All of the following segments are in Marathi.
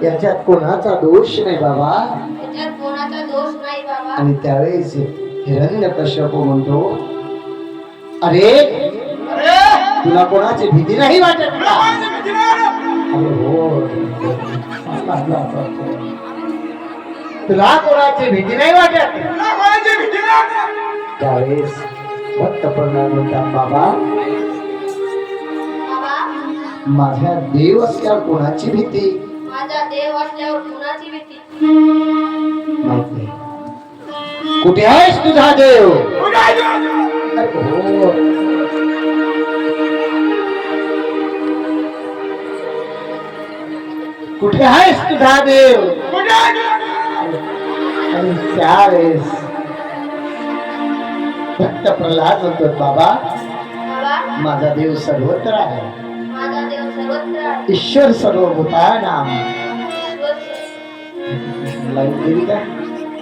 याच्यात कोणाचा दोष नाही बाबा. याच्यात कोणाचा दोष नाही बाबा. आणि त्यावेळेस हिरण्यकश्यप म्हणतो, अरे तुला कोणाची भीती नाही वाटत का? अरे हो, तुला कोणाची भीती नाही वाटत? त्यावेळेस भक्त प्रल्हाद म्हणतात, बाबा माझ्या देव असल्यावर कोणाची भीती? माझा देव असल्यावर कोणाची भीती? माहित नाही. कुठे आहेस तुझा देव? हो. कुठे आहेस तुझा देव? आणि त्यावेळेस भक्त प्रल्हाद म्हणतो, बाबा बाबा माझा देव सर्वत्र आहे. माझा देव सर्वत्र आहे. ईश्वर सर्वभूतानां.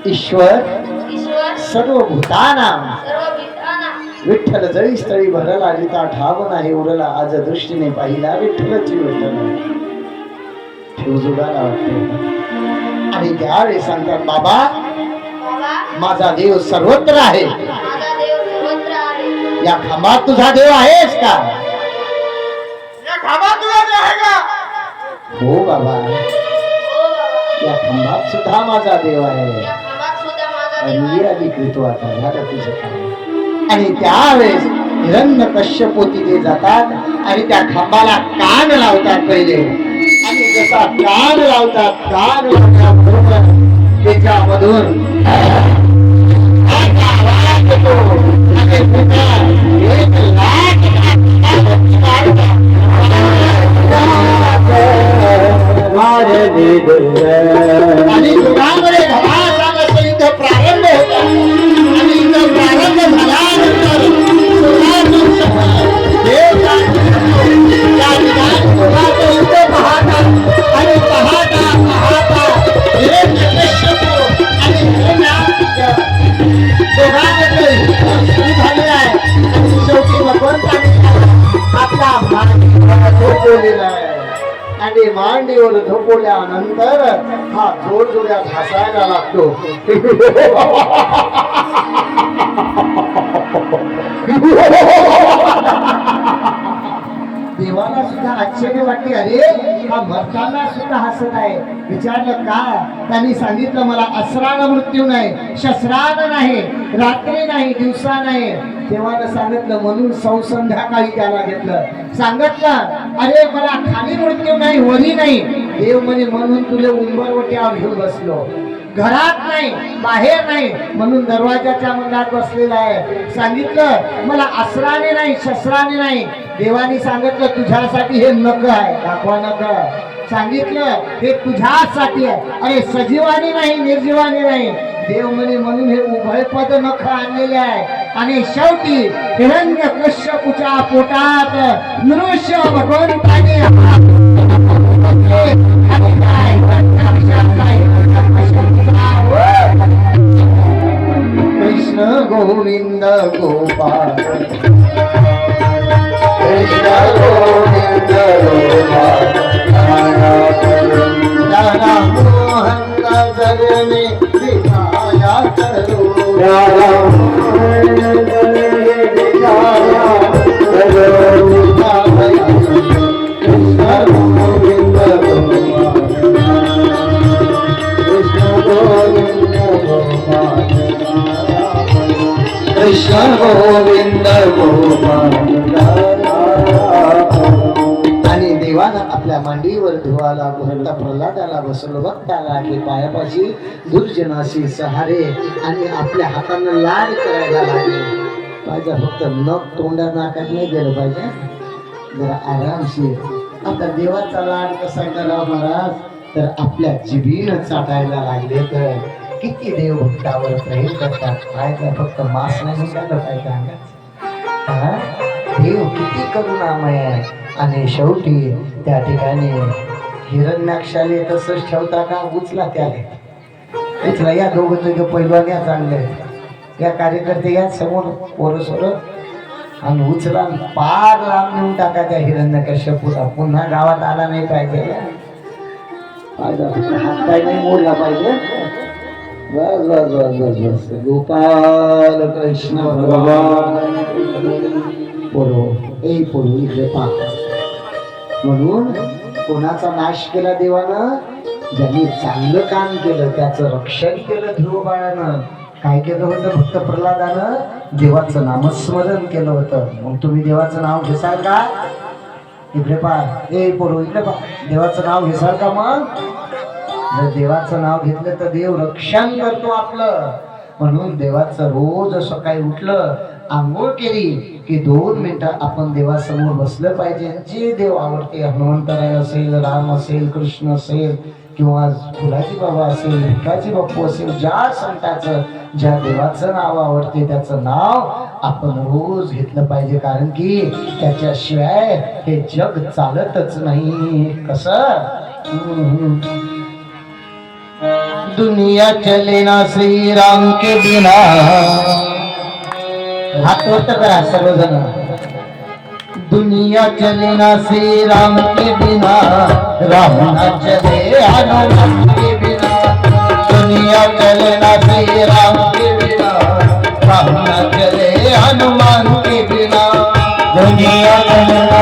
ईश्वर ईश्वर सर्वभूतानां. सर्व भीताना. विठ्ठल जळी स्थळी भरला लिता ठाव नाही उरला. आज दृष्टीने पाहिला विठ्ठलची विठ्ठल ठेवजुगाला वाटते. आणि त्यावेळी सांगतात, बाबा बाबा माझा देव सर्वत्र आहे. माझा देव सर्वत्र आहे. या खांबात तुझा देव आहेस का? हो बाबा, हो बाबा या खांबात सुद्धा माझा देव आहे. या खांबात सुद्धा माझा देव आणि आहे. अधिकृत आता झालं तुझं काम. आणि त्यावेळेस हिरण्यकश्यप तिथे जातात आणि त्या खांबाला कान लावतात पहिले. आणि जसा कान लावतात बरोबर त्याच्यामधून आवाज येतो. आणि पुन्हा 1,00,000 आणि युगामध्ये धमासाला युद्ध प्रारंभ होता. आणि युद्ध प्रारंभ झाल्यानंतर युद्ध पाहता आणि पाहता हिरण्यकश्यप आणि दोघांमध्ये सुरू झाले आहे. आणि शेवटी भगवंताने आपला झोपवलेला आहे. आणि मांडीवर झोपवल्यानंतर हा जोरजोरात हसायला लागतो. देवाला सुद्धा आश्चर्य वाटते, अरे हा मरताना सुद्धा हसत आहे. विचारलं का? त्यांनी सांगितलं, मला अस्रान मृत्यू नाही, शस्त्रान नाही, रात्री नाही, दिवसा नाही. देवानं सांगितलं म्हणून संध्याकाळी त्याला घेतलं. सांगितलं, अरे मला खाली मृत्यू नाही, वरी नाही. देव म्हणे म्हणून तुला उंबरवट्यावर घेऊन बसलो. घरात नाही, बाहेर नाही, म्हणून दरवाजाच्या मंदात बसलेला आहे. सांगितलं मला अस्त्राने नाही, शस्त्राने नाही. देवाने सांगितलं तुझ्यासाठी हे नख आहे, दाखवा नख. सांगितलं हे तुझ्यासाठी आहे. अरे सजीवानी नाही, निर्जीवानी नाही. देव म्हणे म्हणून हे उभयपद नख आणलेले आहे. आणि शेवटी हिरण्यकश्यपूच्या पोटात नृष्य भगवंताने कृष्ण गोविंद गोपाल कृष्ण गोविंद गोपाल राधा मोहन नजर में दिखाया करो. राधा मोहन नजर में दिखाया करो. कृष्ण गोविंद गोपाल कृष्ण गोविंद गोपाल कृष्ण गोविंद गोपाल. आणि देवानं आपल्या मांडीवर धुवाला भक्त प्रल्हादाला बसवलं. भक्ताला की पायापाशी दुर्जनाशी सहारे आणि आपल्या हातानं लाड करायला लागले पाहिजे. फक्त नख तोंडा नाकात नाही गेलं पाहिजे, जरा आरामशीर. आता देवाचा लाड कसा करा महाराज, तर आपल्या जिभीनं चाटायला लागले तर किती देव भक्तावर प्रेम करतात. काय काय फक्त मास नाही निघालं पाहिजे अंगात. देव किती करुणामय आहे. आणि शेवटी त्या ठिकाणी हिरण्याक्षाने तसंच ठेवता का, उचला त्याने उचला. या दोघं तुझे पैलवान या चांगले, या कार्यकर्ते या समोर पोरसोर आणि उचला पार लांब नेऊन टाका त्या हिरण्यकश्यपूला. पुन्हा गावात आला नाही पाहिजे. हात पाय नाही मोडला पाहिजे. बस बस बस बस बस गोपाल कृष्ण भगवान. पोरो ए पोरो इकडे पा. म्हणून कोणाचा नाश केला देवानं? ज्यांनी चांगलं काम केलं त्याचं रक्षण केलं ध्रुव बाळानं. काय केलं होतं? भक्त प्रल्हादानं देवाचं नामस्मरण केलं होतं. मग तुम्ही देवाचं नाव घेसाल का? इकडे पा. ए पोरो इकडे पा. देवाचं नाव घेसाल का? मग जर देवाचं नाव घेतलं तर देव रक्षण करतो आपलं. म्हणून देवाचं रोज सकाळी उठलं, आंघोळ केली की 2 मिनिटं आपण देवासमोर बसलं पाहिजे. जे देव आवडते, हनुमंतराय असेल, राम असेल, कृष्ण असेल, किंवा फुलाजी बाबा असेल, भिकाजी बाप्पू असेल, ज्या संताचं ज्या देवाचं नाव आवडते त्याचं नाव आपण रोज घेतलं पाहिजे. कारण की त्याच्याशिवाय हे जग चालतच नाही. कसं? दुनिया चले ना श्री राम के बिना. हात वर करा सर्वजण. दुनिया चले ना श्री राम के बिना, राम न चले हनुमान के बिना. दुनिया चले ना श्री राम के बिना, राम न चले हनुमान के बिना. दुनिया चले ना